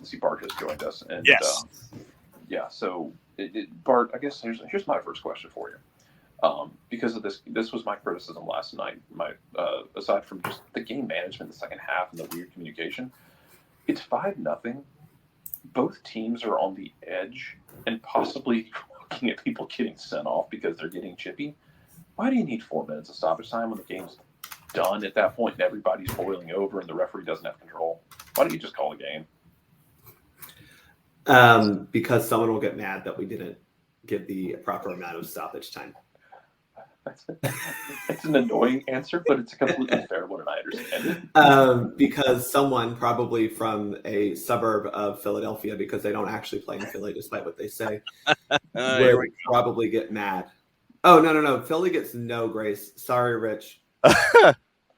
See, Bart has joined us, and yes. Yeah. So, Bart, I guess here's my first question for you. Because of this was my criticism last night. Aside from just the game management, the second half, and the weird communication, it's 5-0. Both teams are on the edge and possibly looking at people getting sent off because they're getting chippy. Why do you need 4 minutes of stoppage time when the game's done at that point and everybody's boiling over and the referee doesn't have control? Why don't you just call a game? Because someone will get mad that we didn't give the proper amount of stoppage time. It's an annoying answer, but it's a completely fair one, and I understand it. Because someone probably from a suburb of Philadelphia, because they don't actually play in Philly, despite what they say, would probably get mad. Oh, no. Philly gets no grace. Sorry, Rich.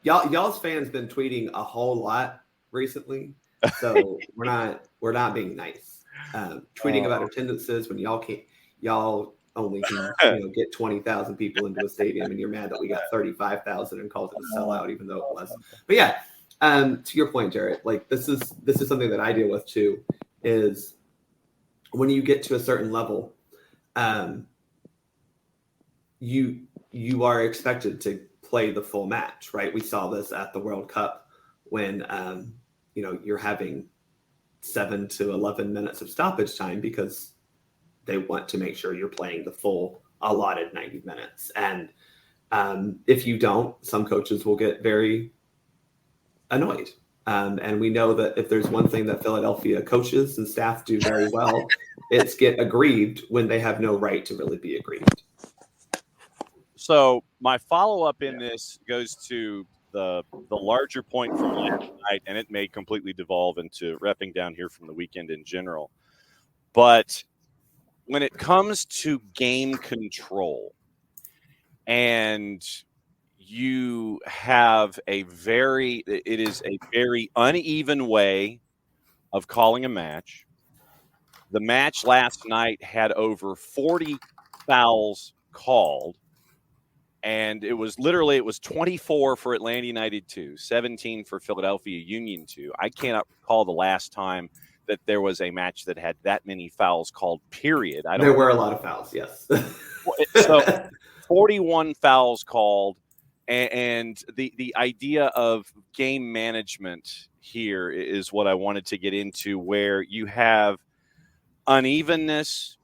Y'all's fans been tweeting a whole lot recently, so we're not being nice. Tweeting about attendances when y'all only can get 20,000 people into a stadium, and you're mad that we got 35,000 and called it a sellout, even though it was. But yeah, to your point, Jarrett, like this is something that I deal with too. Is when you get to a certain level, you are expected to play the full match, right? We saw this at the World Cup when you're having 7 to 11 minutes of stoppage time because they want to make sure you're playing the full allotted 90 minutes. And if you don't, some coaches will get very annoyed. And we know that if there's one thing that Philadelphia coaches and staff do very well, it's get aggrieved when they have no right to really be aggrieved. So my follow-up in this goes to the larger point from last night, and it may completely devolve into repping down here from the weekend in general. But when it comes to game control, and you have it is a very uneven way of calling a match. The match last night had over 40 fouls called, and it was 24 for Atlanta United 2, 17 for Philadelphia Union 2. I cannot recall the last time that there was a match that had that many fouls called, period. There were a lot of fouls, yes. So 41 fouls called, and the idea of game management here is what I wanted to get into, where you have unevenness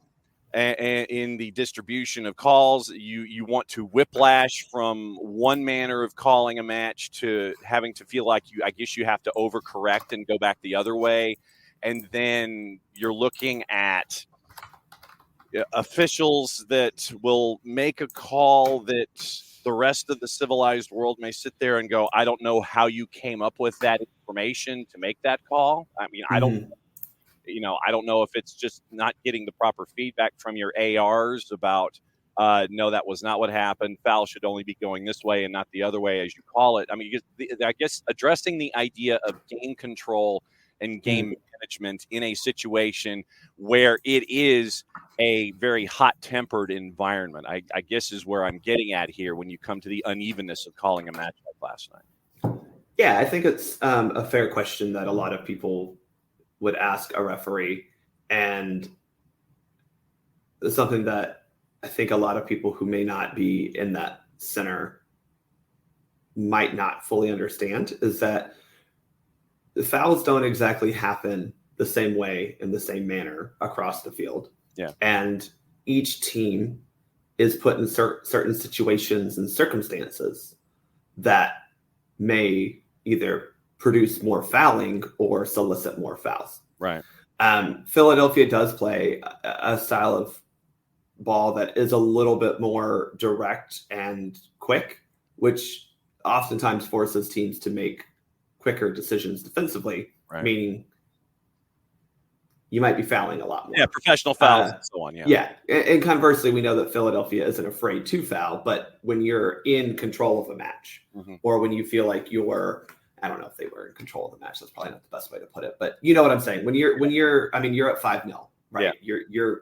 in the distribution of calls. You want to whiplash from one manner of calling a match to having to feel like I guess you have to overcorrect and go back the other way. And then you're looking at officials that will make a call that the rest of the civilized world may sit there and go, I don't know how you came up with that information to make that call. I mean, I don't know if it's just not getting the proper feedback from your ARs about, no, that was not what happened. Foul should only be going this way and not the other way, as you call it. I mean, I guess addressing the idea of game control and game management in a situation where it is a very hot-tempered environment, I guess is where I'm getting at here when you come to the unevenness of calling a match like last night. Yeah, I think it's a fair question that a lot of people would ask a referee, and it's something that I think a lot of people who may not be in that center might not fully understand, is that the fouls don't exactly happen the same way in the same manner across the field. Yeah. And each team is put in certain situations and circumstances that may either produce more fouling or solicit more fouls. Right. Philadelphia does play a style of ball that is a little bit more direct and quick, which oftentimes forces teams to make quicker decisions defensively, right. Meaning you might be fouling a lot more. Yeah, professional fouls and so on. Yeah. Yeah. And conversely, we know that Philadelphia isn't afraid to foul, but when you're in control of a match, or when you feel like I don't know if they were in control of the match, that's probably not the best way to put it, but you know what I'm saying? When you're at 5-0, right? Yeah.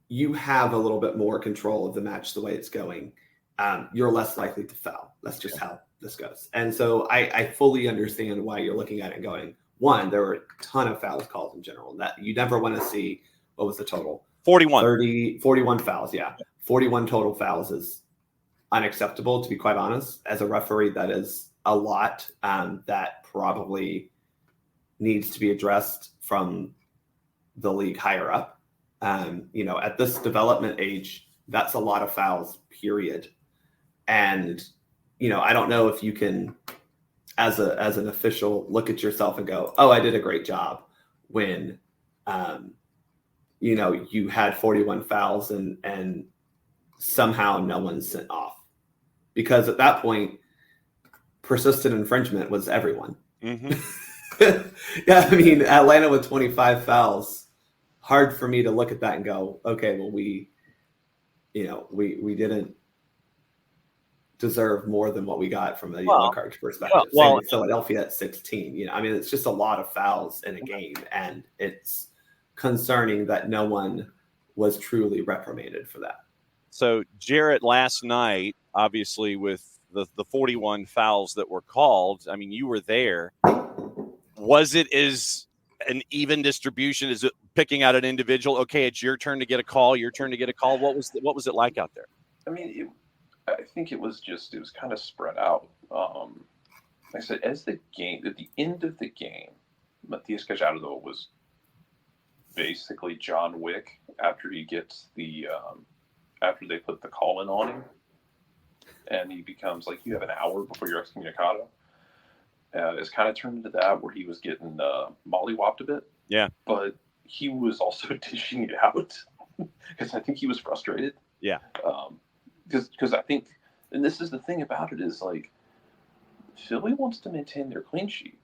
You have a little bit more control of the match the way it's going. You're less likely to foul. That's just how this goes. And so I fully understand why you're looking at it and going, one, there were a ton of fouls called in general that you never want to see. What was the total? 41 fouls. Yeah. 41 total fouls is unacceptable, to be quite honest. As a referee, that is a lot that probably needs to be addressed from the league higher up. At this development age, that's a lot of fouls, period. And, I don't know if you can, as an official, look at yourself and go, oh, I did a great job when, you had 41 fouls and somehow no one's sent off. Because at that point, persistent infringement was everyone. Mm-hmm. Yeah, I mean, Atlanta with 25 fouls, hard for me to look at that and go, okay, well, we didn't deserve more than what we got from a yellow card perspective. Same with Philadelphia at 16. I mean, it's just a lot of fouls in a game, and it's concerning that no one was truly reprimanded for that. So, Jarrett, last night, obviously, with the 41 fouls that were called, I mean, you were there. Was it as an even distribution? Is it picking out an individual? Okay, it's your turn to get a call. Your turn to get a call. What was it like out there? I mean, I think it was kind of spread out. Like I said, at the end of the game, Matias Gallardo was basically John Wick after he gets after they put the call in on him, and he becomes like, you have an hour before your excommunicado. It's kind of turned into that where he was getting mollywopped a bit. Yeah. But he was also dishing it out because I think he was frustrated. Yeah. Because I think, and this is the thing about it, is like Philly wants to maintain their clean sheet,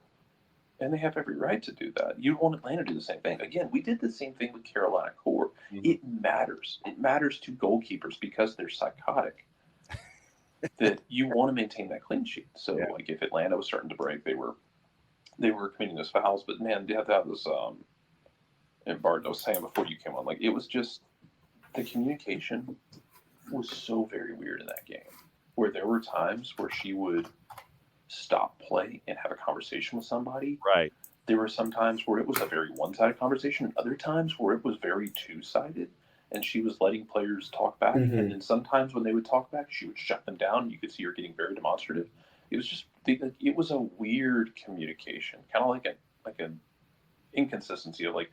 and they have every right to do that. You'd want Atlanta to do the same thing. Again, we did the same thing with Carolina Core. Mm-hmm. It matters. It matters to goalkeepers because they're psychotic. That you want to maintain that clean sheet. So, like, if Atlanta was starting to break, they were committing those fouls. But man, that was and Bart was saying before you came on, like, it was just the communication was so very weird in that game, where there were times where she would stop play and have a conversation with somebody. Right. There were some times where it was a very one-sided conversation, and other times where it was very two-sided. And she was letting players talk back. Mm-hmm. And then sometimes when they would talk back, she would shut them down. And you could see her getting very demonstrative. It was just, it was a weird communication, kind of like an inconsistency of like,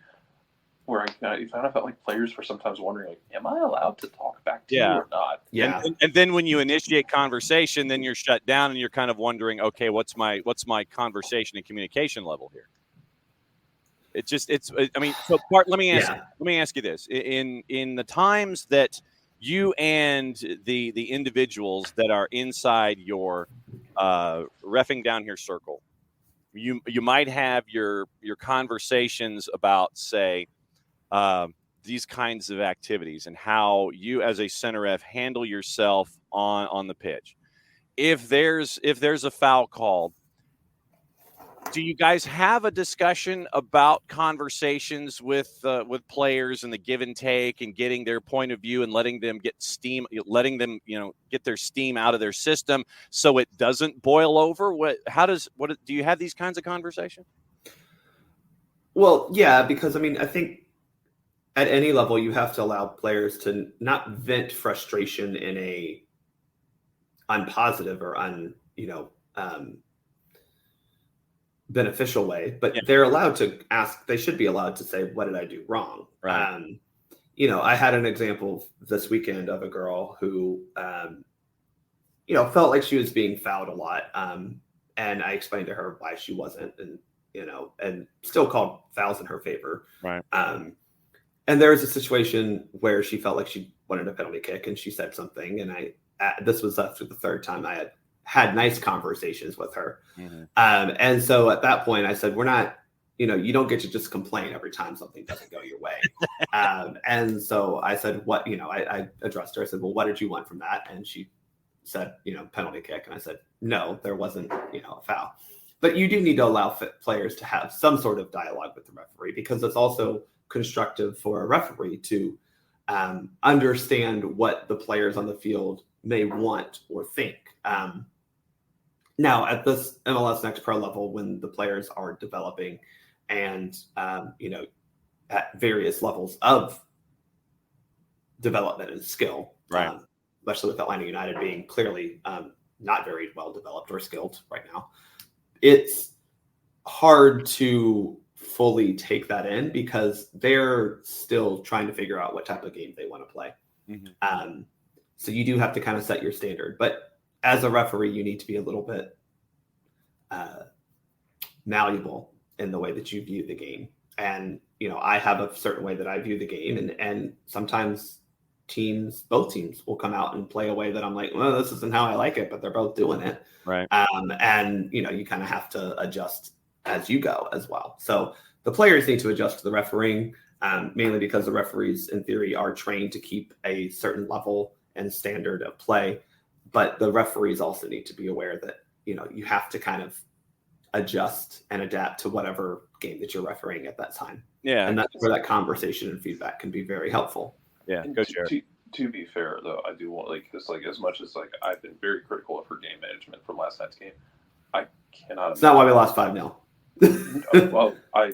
where I kind of felt like players were sometimes wondering, like, am I allowed to talk back to you or not? Yeah. And then when you initiate conversation, then you're shut down and you're kind of wondering, okay, what's my conversation and communication level here? So Bart, let me ask you this. In the times that you and the individuals that are inside your reffing down here circle, you might have your conversations about, say, these kinds of activities and how you as a center ref handle yourself on the pitch. If there's a foul called, do you guys have a discussion about conversations with players and the give and take and getting their point of view and letting them get their steam out of their system so it doesn't boil over? Do you have these kinds of conversations? Well, yeah, because I mean, I think at any level you have to allow players to not vent frustration in a unpositive or beneficial way, but they're allowed to ask. They should be allowed to say, what did I do wrong? Right. I had an example this weekend of a girl who felt like she was being fouled a lot, and I explained to her why she wasn't, and still called fouls in her favor. Right. And there was a situation where she felt like she wanted a penalty kick, and she said something, and this was after the third time I had nice conversations with her. Mm-hmm. And so at that point I said, we're not, you don't get to just complain every time something doesn't go your way. And so I said, I addressed her. I said, well, what did you want from that? And she said, penalty kick. And I said, no, there wasn't, a foul. But you do need to allow players to have some sort of dialogue with the referee, because it's also constructive for a referee to understand what the players on the field may want or think. Now, at this MLS Next Pro level, when the players are developing and, at various levels of development and skill, Right. Especially with Atlanta United being clearly not very well developed or skilled right now, it's hard to fully take that in because they're still trying to figure out what type of game they want to play. Mm-hmm. So you do have to kind of set your standard. But as a referee, you need to be a little bit malleable in the way that you view the game. And, I have a certain way that I view the game. And sometimes both teams will come out and play a way that I'm like, well, this isn't how I like it, but they're both doing it. Right. And, you kind of have to adjust as you go as well. So the players need to adjust to the refereeing, mainly because the referees, in theory, are trained to keep a certain level and standard of play. But the referees also need to be aware that, you have to kind of adjust and adapt to whatever game that you're refereeing at that time. Yeah. And that's where that conversation and feedback can be very helpful. Yeah. And Go, Jared. to be fair, though, I do want as much as I've been very critical of her game management from last night's game, I cannot. It's not why we lost 5-0. Well, I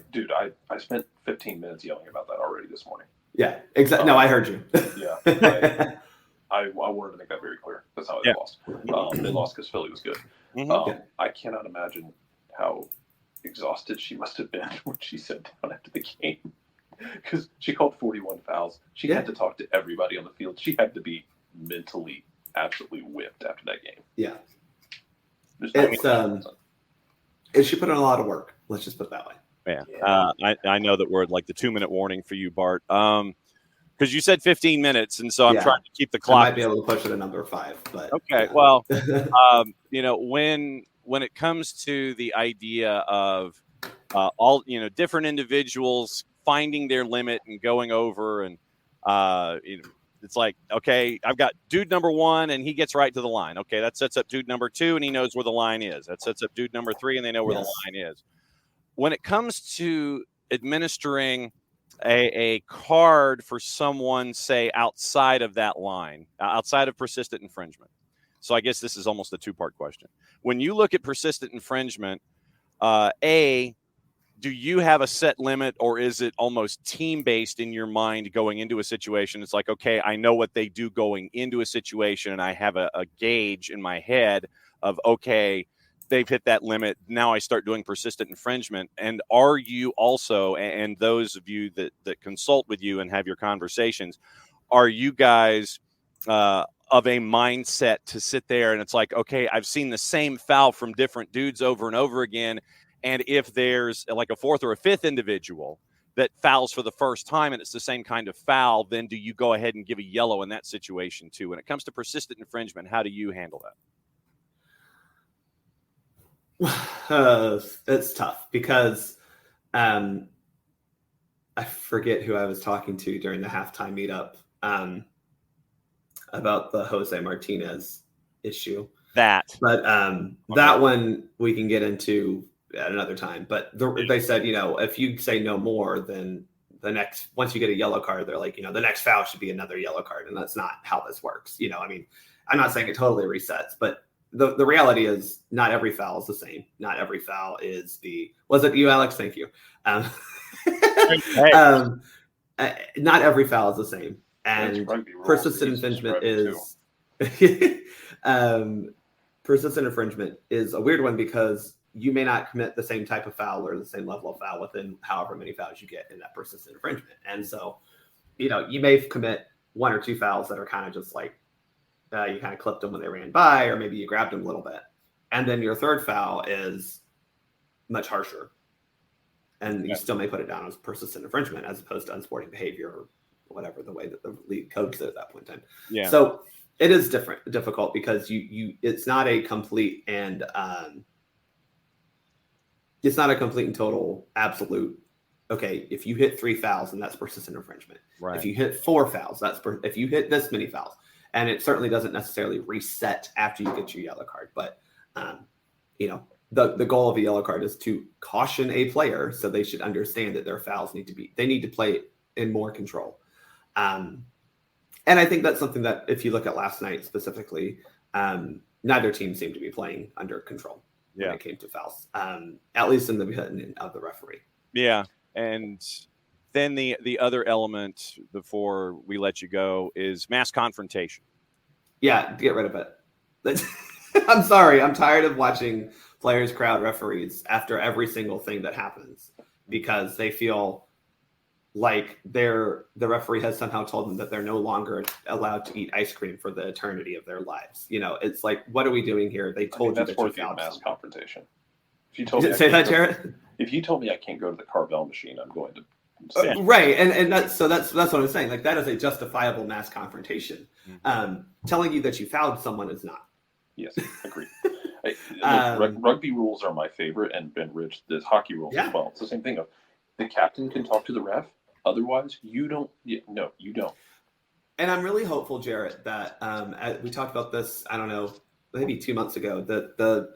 spent 15 minutes yelling about that already this morning. Yeah, exactly. No, I heard you. Yeah, I wanted to make that very clear. That's how they lost. They lost because Philly was good. Mm-hmm. I cannot imagine how exhausted she must have been when she sat down after the game, because she called 41 fouls. She had to talk to everybody on the field. She had to be mentally absolutely whipped after that game. Yeah, she put in a lot of work. Let's just put it that way. Yeah. I know that we're at like the 2-minute warning for you, Bart. Because you said 15 minutes, and so I'm trying to keep the clock. I might be able to push it to number 5, but okay. Yeah. Well, when it comes to the idea of all different individuals finding their limit and going over, and it's like, okay, I've got dude number 1, and he gets right to the line. Okay, that sets up dude number 2, and he knows where the line is. That sets up dude number 3, and they know where the line is. When it comes to administering a card for someone, say, outside of that line, outside of persistent infringement. So I guess this is almost a 2-part question. When you look at persistent infringement, do you have a set limit, or is it almost team-based in your mind going into a situation? It's like, okay, I know what they do going into a situation, and I have a gauge in my head of, okay, they've hit that limit. Now I start doing persistent infringement. And are you also, and those of you that consult with you and have your conversations, are you guys of a mindset to sit there and it's like, okay, I've seen the same foul from different dudes over and over again. And if there's like a 4th or a 5th individual that fouls for the first time and it's the same kind of foul, then do you go ahead and give a yellow in that situation too? When it comes to persistent infringement, how do you handle that? It's tough because I forget who I was talking to during the halftime meetup about the Jose Martinez issue. That one we can get into at another time. But they said, if you say no more, then once you get a yellow card, they're like, the next foul should be another yellow card, and that's not how this works. I'm not saying it totally resets, but the reality is not every foul is the same. Not every foul is was it you, Alex? Thank you. Not every foul is the same. And persistent infringement is persistent infringement is a weird one because you may not commit the same type of foul or the same level of foul within however many fouls you get in that persistent infringement. And so, you may commit 1 or 2 fouls that are kind of just like, you kind of clipped them when they ran by, or maybe you grabbed them a little bit. And then your 3rd foul is much harsher. And you still may put it down as persistent infringement as opposed to unsporting behavior or whatever the way that the league code said at that point in time. Yeah. So it is difficult because it's not a complete and total absolute. Okay, if you hit 3 fouls, then that's persistent infringement. Right. If you hit 4 fouls, if you hit this many fouls. And it certainly doesn't necessarily reset after you get your yellow card. But, the goal of a yellow card is to caution a player so they should understand that their fouls need to play in more control. And I think that's something that if you look at last night specifically, neither team seemed to be playing under control when it came to fouls, at least in the opinion of the referee. Yeah, and then the other element before we let you go is mass confrontation. Yeah, get rid of it. I'm sorry. I'm tired of watching players crowd referees after every single thing that happens because they feel like the referee has somehow told them that they're no longer allowed to eat ice cream for the eternity of their lives. It's like, what are we doing here? They told you that's that you worthy of fouled mass someone. confrontation. If you told me Say that, Jared? If you told me I can't go to the Carvel machine, I'm going to. Right, and that's what I'm saying. Like, that is a justifiable mass confrontation. Telling you that you fouled someone is not. Yes, agreed. Rugby rules are my favorite, and Rich, the hockey rules as well. It's the same thing. The captain can talk to the ref. Otherwise, you don't. No, you don't. And I'm really hopeful, Jarrett, that we talked about this, I don't know, maybe 2 months ago, the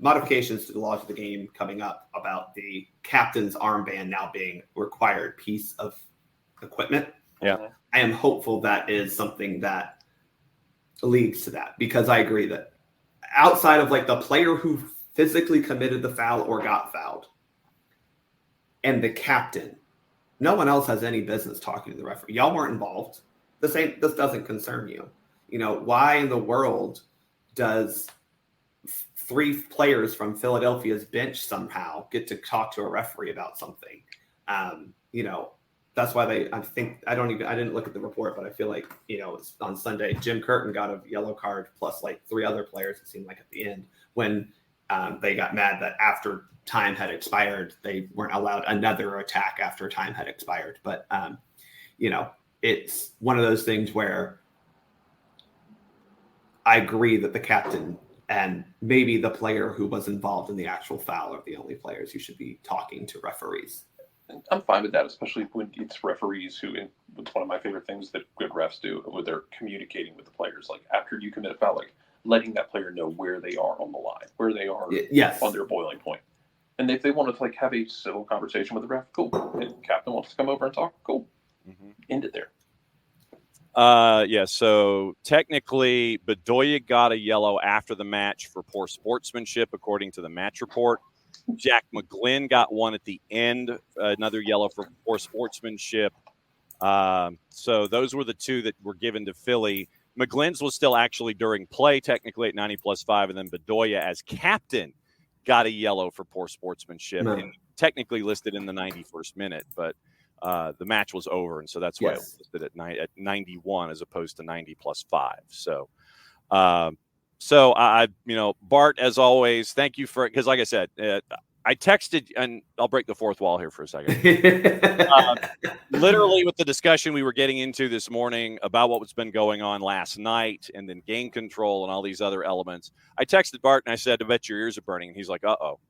modifications to the laws of the game coming up about the captain's armband now being a required piece of equipment. Yeah. I am hopeful that is something that leads to that, because I agree that outside of like the player who physically committed the foul or got fouled and the captain, no one else has any business talking to the referee. Y'all weren't involved. This doesn't concern you. Why in the world does 3 players from Philadelphia's bench somehow get to talk to a referee about something? That's why I didn't look at the report, but I feel like, on Sunday, Jim Curtin got a yellow card plus like 3 other players, it seemed like, at the end, when they got mad that after time had expired, they weren't allowed another attack after time had expired. But, it's one of those things where I agree that the captain and maybe the player who was involved in the actual foul are the only players who should be talking to referees. I'm fine with that, especially when it's referees who, it's one of my favorite things that good refs do, where they're communicating with the players. Like, after you commit a foul, like letting that player know where they are on the line, where they are on their boiling point. And if they want to like have a civil conversation with the ref, cool. If the captain wants to come over and talk, cool. End it there. So technically, Bedoya got a yellow after the match for poor sportsmanship, according to the match report. Jack McGlynn got one at the end, another yellow for poor sportsmanship. So those were the 2 that were given to Philly. McGlynn's was still actually during play, technically at 90+5, and then Bedoya as captain got a yellow for poor sportsmanship, and technically listed in the 91st minute, but the match was over, and so that's why it was listed at 91 as opposed to 90+5. So, I Bart, as always, thank you for, because like I said, I texted, and I'll break the fourth wall here for a second. Literally with the discussion we were getting into this morning about what's been going on last night and then game control and all these other elements, I texted Bart and I said, I bet your ears are burning. And he's like, uh-oh.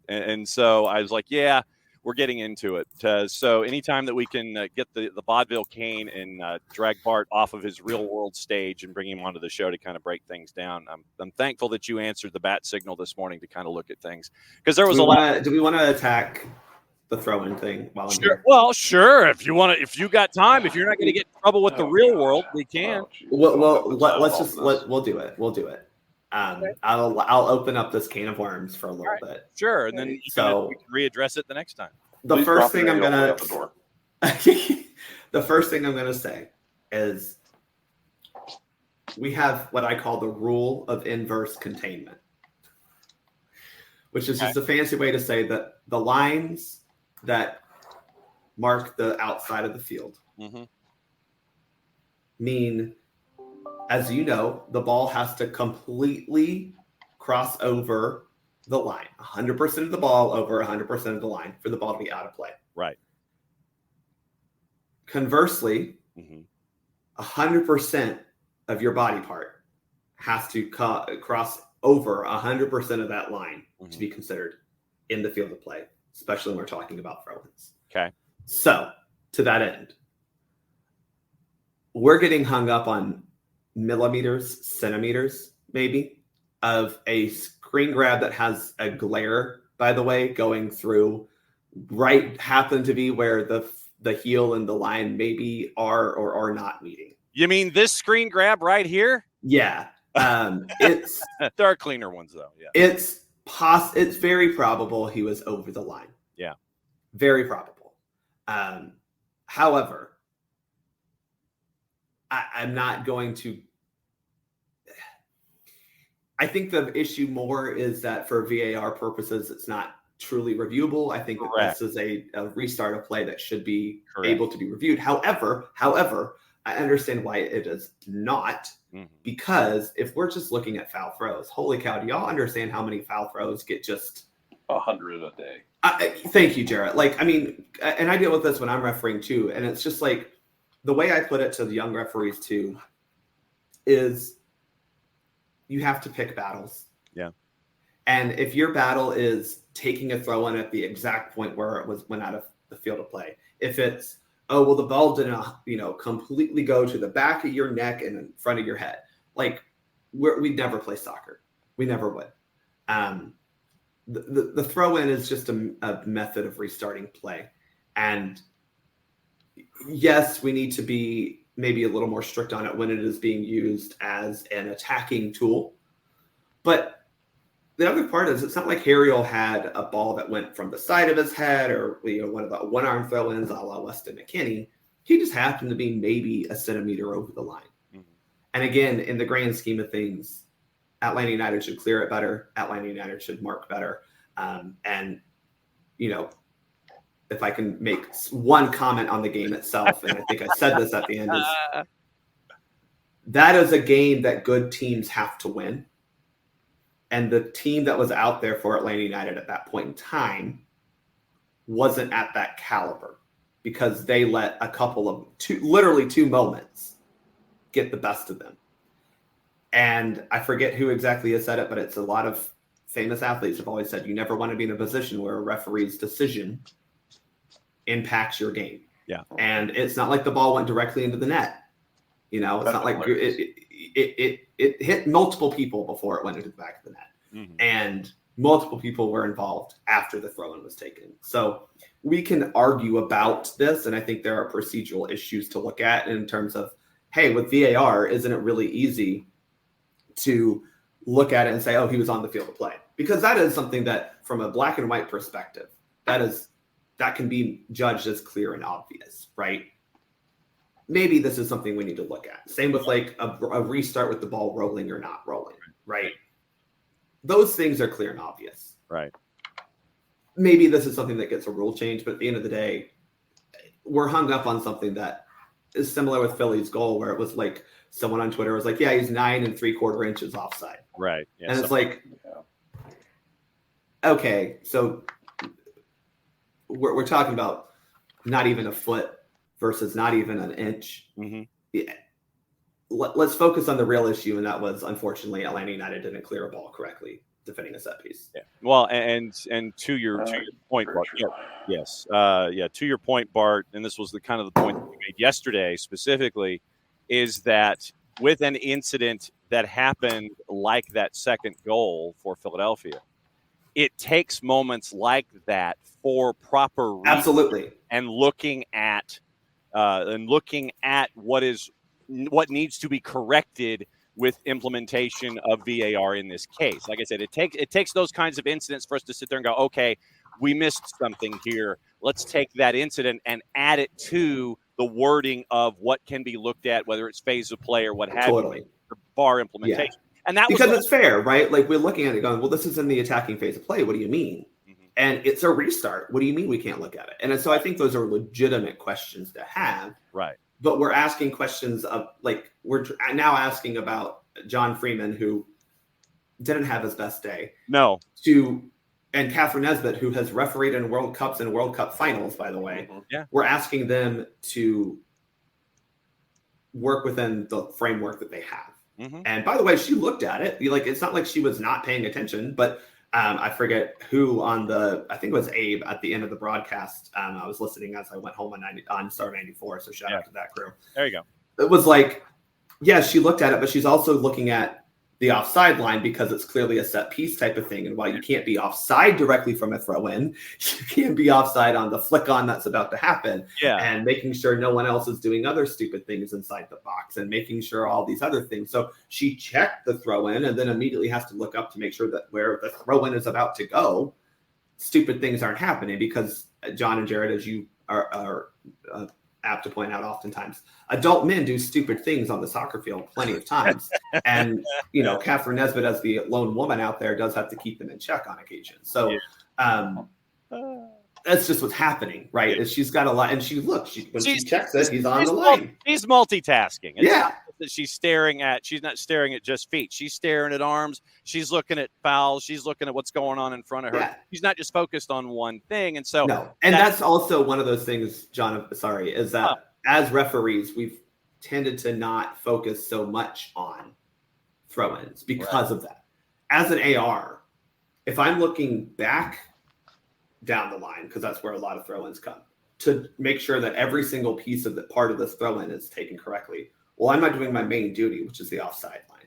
And so I was like, yeah, we're getting into it. So anytime that we can get the vaudeville cane and drag Bart off of his real world stage and bring him onto the show to kind of break things down, I'm thankful that you answered the bat signal this morning to kind of look at things, because there was a lot. Do we want to attack the throw-in thing while I'm here? Well, sure. If you got time, if you're not going to get in trouble with the real world, we can. We'll do it. We'll do it. I'll open up this can of worms for a little bit. Sure, and then we can readdress it the next time. The first thing I'm gonna say is we have what I call the rule of inverse containment, which is just a fancy way to say that the lines that mark the outside of the field mean, as you know, the ball has to completely cross over the line, 100% of the ball over 100% of the line for the ball to be out of play. Right. Conversely, 100% of your body part has to cross over 100% of that line to be considered in the field of play, especially when we're talking about throw-ins. Okay. So, to that end, we're getting hung up on millimeters, centimeters, maybe, of a screen grab that has a glare, by the way, going through happen to be where the heel and the line maybe are or are not meeting. You mean this screen grab right here? Yeah. It's There are cleaner ones though. Yeah. it's very probable he was over the line. Yeah. Very probable. However, I'm not going to. I think the issue more is that for VAR purposes, it's not truly reviewable. I think that this is a restart of play that should be able to be reviewed. However, I understand why it is not, because if we're just looking at foul throws, holy cow, do y'all understand how many foul throws get just 100 a day? Thank you, Jarrett. Like, I mean, and I deal with this when I'm refereeing too, and it's just like the way I put it to the young referees too is you have to pick battles. Yeah. And if your battle is taking a throw in at the exact point where it went out of the field of play, if it's, oh, well, the ball didn't, completely go to the back of your neck and in front of your head, like we'd never play soccer. We never would. The throw in is just a method of restarting play. And yes, we need to be maybe a little more strict on it when it is being used as an attacking tool. But the other part is it's not like Harriel had a ball that went from the side of his head or one of the one-arm throw-ins a la Weston McKinney. He just happened to be maybe a centimeter over the line. Mm-hmm. And again, in the grand scheme of things, Atlanta United should clear it better. Atlanta United should mark better. If I can make one comment on the game itself, and I think I said this at the end, is that is a game that good teams have to win. And the team that was out there for Atlanta United at that point in time wasn't at that caliber because they let a couple of literally two moments get the best of them. And I forget who exactly has said it, but it's a lot of famous athletes have always said, you never want to be in a position where a referee's decision impacts your game. Yeah. And it's not like the ball went directly into the net. It's not like it hit multiple people before it went into the back of the net. Mm-hmm. And multiple people were involved after the throw-in was taken. So we can argue about this, and I think there are procedural issues to look at in terms of, hey, with VAR, isn't it really easy to look at it and say, oh, he was on the field of play? Because that is something that, from a black and white perspective, that can be judged as clear and obvious, right? Maybe this is something we need to look at. Same with like a restart with the ball rolling or not rolling, right? Those things are clear and obvious. Right. Maybe this is something that gets a rule change, but at the end of the day, we're hung up on something that is similar with Philly's goal, where it was like someone on Twitter was like, yeah, he's 9 3/4 inches offside. Right. Yeah, and it's like, okay, so we're talking about not even a foot versus not even an inch. Mm-hmm. Yeah. Let's focus on the real issue, and that was, unfortunately, Atlanta United didn't clear a ball correctly defending a set piece. Yeah. Well, and to your point, Bart, yes, to your point, Bart, and this was the kind of the point that we made yesterday specifically, is that with an incident that happened like that second goal for Philadelphia, it takes moments like that for proper absolutely and looking at what needs to be corrected with implementation of VAR in this case. Like I said, it takes those kinds of incidents for us to sit there and go, okay, we missed something here. Let's take that incident and add it to the wording of what can be looked at, whether it's phase of play or what have you, for VAR implementation. Yeah. And that because it's fair, right? Like we're looking at it going, well, this is in the attacking phase of play. What do you mean? Mm-hmm. And it's a restart. What do you mean we can't look at it? And so I think those are legitimate questions to have. Right. But we're asking questions of, like, we're now asking about John Freeman, who didn't have his best day. No. And Catherine Nesbitt, who has refereed in World Cups and World Cup finals, by the way. Yeah. We're asking them to work within the framework that they have. Mm-hmm. And by the way, she looked at it. Like, it's not like she was not paying attention, but I forget who I think it was Abe at the end of the broadcast. I was listening as I went home on Star 94. So shout out to that crew. There you go. It was like, yeah, she looked at it, but she's also looking at the offside line because it's clearly a set piece type of thing. And while you can't be offside directly from a throw in, you can be offside on the flick on that's about to happen. Yeah. And making sure no one else is doing other stupid things inside the box and making sure all these other things. So she checked the throw in and then immediately has to look up to make sure that where the throw in is about to go, stupid things aren't happening, because John and Jared, as you are apt to point out oftentimes, adult men do stupid things on the soccer field plenty of times. And, Catherine Nesbitt, as the lone woman out there, does have to keep them in check on occasion. So that's just what's happening, right? Is she's got a lot, and she checks it, he's on the line. She's multitasking. It's yeah. not that she's not staring at just feet. She's staring at arms. She's looking at fouls. She's looking at what's going on in front of her. Yeah. She's not just focused on one thing. And so, no. And that's also one of those things, John, is that as referees, we've tended to not focus so much on throw-ins because of that. As an AR, if I'm looking back down the line, because that's where a lot of throw-ins come, to make sure that every single piece of the part of this throw-in is taken correctly, well, I'm not doing my main duty, which is the offside line.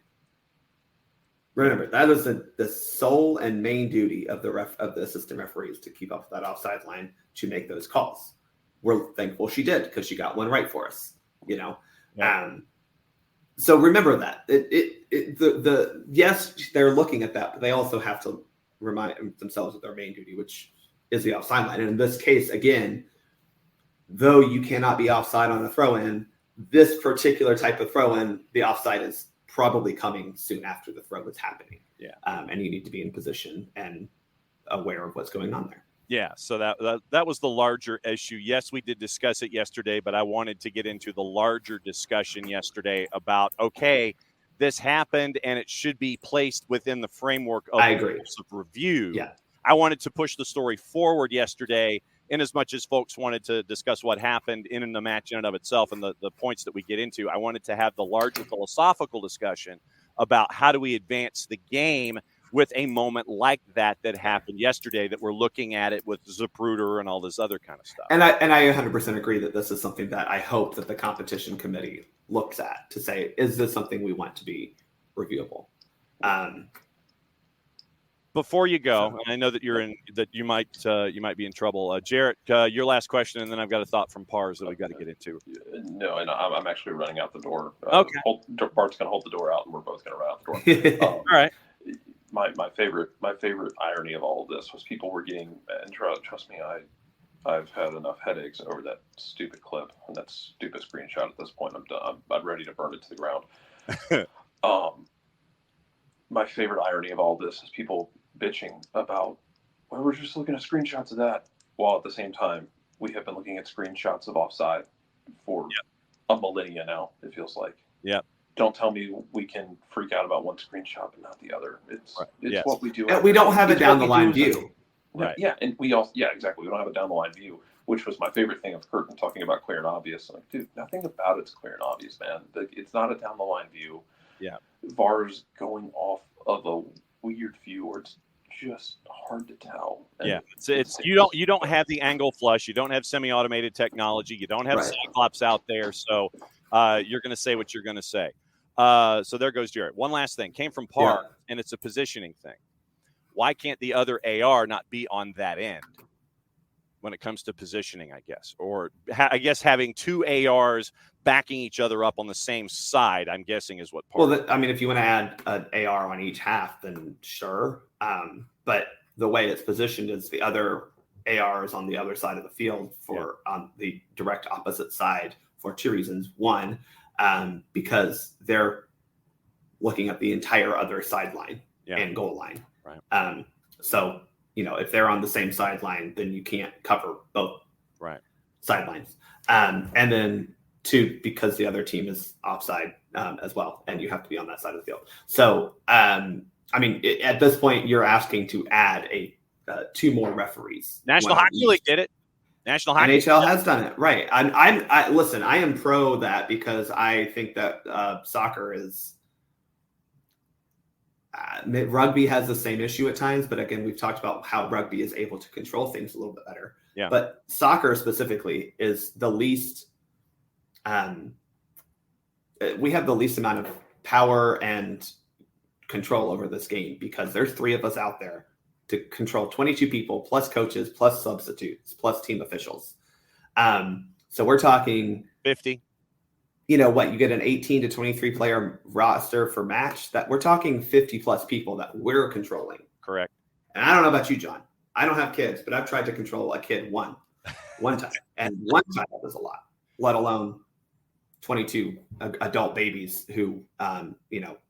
Remember, that is the sole and main duty of the assistant referees, to keep up with that offside line, to make those calls. We're thankful she did, because she got one right for us. Yeah. So remember that yes, they're looking at that, but they also have to remind themselves of their main duty, which is the offside line. And in this case, again, though you cannot be offside on a throw-in, this particular type of throw-in, the offside is probably coming soon after the throw is happening. Yeah. And you need to be in position and aware of what's going on there. Yeah, so that was the larger issue. Yes, we did discuss it yesterday, but I wanted to get into the larger discussion yesterday about, okay, this happened and it should be placed within the framework of review. Yeah. I wanted to push the story forward yesterday, in as much as folks wanted to discuss what happened in the match in and of itself and the points that we get into. I wanted to have the larger philosophical discussion about how do we advance the game with a moment like that happened yesterday, that we're looking at it with Zapruder and all this other kind of stuff. And I 100% agree that this is something that I hope that the competition committee looks at to say, is this something we want to be reviewable? Before you go, and I know that you might be in trouble. Jarrett, your last question, and then I've got a thought from Pars that we've got to get into. No, and I'm actually running out the door. Okay. Bart's going to hold the door out, and we're both going to run out the door. All right. My favorite irony of all of this was people were getting, and trust me, I've had enough headaches over that stupid clip and that stupid screenshot. At this point, I'm done. I'm ready to burn it to the ground. My favorite irony of all this is people bitching about, well, we're just looking at screenshots of that, while at the same time we have been looking at screenshots of offside for a millennia now. It feels like. Yeah. Don't tell me we can freak out about one screenshot but not the other. It's what we do. And we don't have a down the line view. Right. Yeah, and we also exactly. We don't have a down the line view, which was my favorite thing of Curtin talking about clear and obvious. Like, dude, nothing about it's clear and obvious, man. It's not a down the line view. Yeah. VAR's going off of a weird view, or it's just hard to tell. And it's you don't have the angle flush. You don't have semi-automated technology. You don't have Cyclops out there. So you're going to say what you're going to say. So there goes Jared. One last thing came from Par, and it's a positioning thing. Why can't the other AR not be on that end when it comes to positioning, I guess? Or I guess having two ARs backing each other up on the same side, I'm guessing is what Par. Well, if you want to add an AR on each half, then sure. But the way it's positioned is the other AR is on the other side of the field on the direct opposite side for two reasons. One, because they're looking at the entire other sideline and goal line. Right. So, if they're on the same sideline, then you can't cover both sidelines. And then two, because the other team is offside as well, and you have to be on that side of the field. So, at this point, you're asking to add two more referees. National Hockey League did it. National Hockey NHL has done it, right? Listen. I am pro that because I think that soccer is. Rugby has the same issue at times, but again, we've talked about how rugby is able to control things a little bit better. Yeah. But soccer specifically is the least. We have the least amount of power and control over this game because there's 3 of us out there to control 22 people plus coaches plus substitutes plus team officials. So we're talking 50. You know what? You get an 18 to 23 player roster for match. That we're talking 50 plus people that we're controlling. Correct. And I don't know about you, John. I don't have kids, but I've tried to control a kid one time, and one child is a lot. Let alone 22 adult babies who,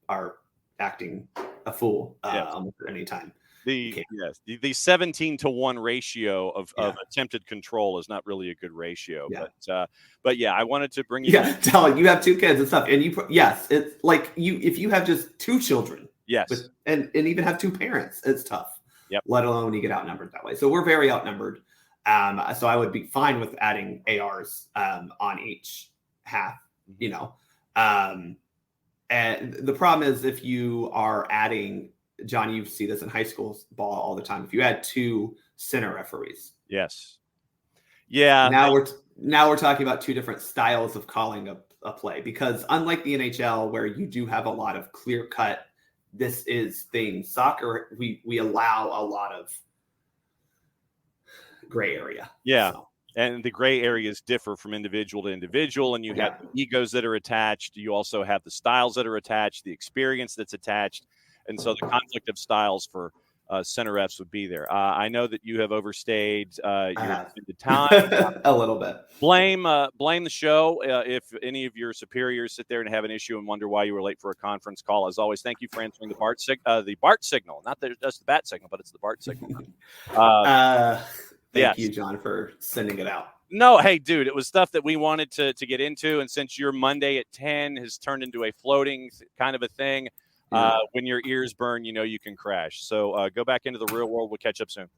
are acting a fool almost at any time. The 17-to-1 ratio of attempted control is not really a good ratio. Yeah. But yeah, I wanted to bring you. Yeah, tell you have 2 kids and stuff, and it's like if you have just 2 children. Yes, and even have 2 parents, it's tough. Yep. Let alone when you get outnumbered that way. So we're very outnumbered. So I would be fine with adding ARs on each half. And the problem is if you are adding. John, you see this in high school ball all the time. If you add 2 center referees, yes, yeah. Now we're talking about 2 different styles of calling a play because unlike the NHL where you do have a lot of clear cut, this is thing. Soccer we allow a lot of gray area. Yeah. So. And the gray areas differ from individual to individual, and you have the egos that are attached. You also have the styles that are attached, the experience that's attached. And so the conflict of styles for center refs would be there. I know that you have overstayed your time. A little bit. Blame the show if any of your superiors sit there and have an issue and wonder why you were late for a conference call. As always, thank you for answering the Bart signal. Not just the bat signal, but it's the Bart signal. Thank you, John, for sending it out. No, hey, dude, it was stuff that we wanted to get into. And since your Monday at 10 has turned into a floating kind of a thing, when your ears burn, you can crash. So go back into the real world. We'll catch up soon.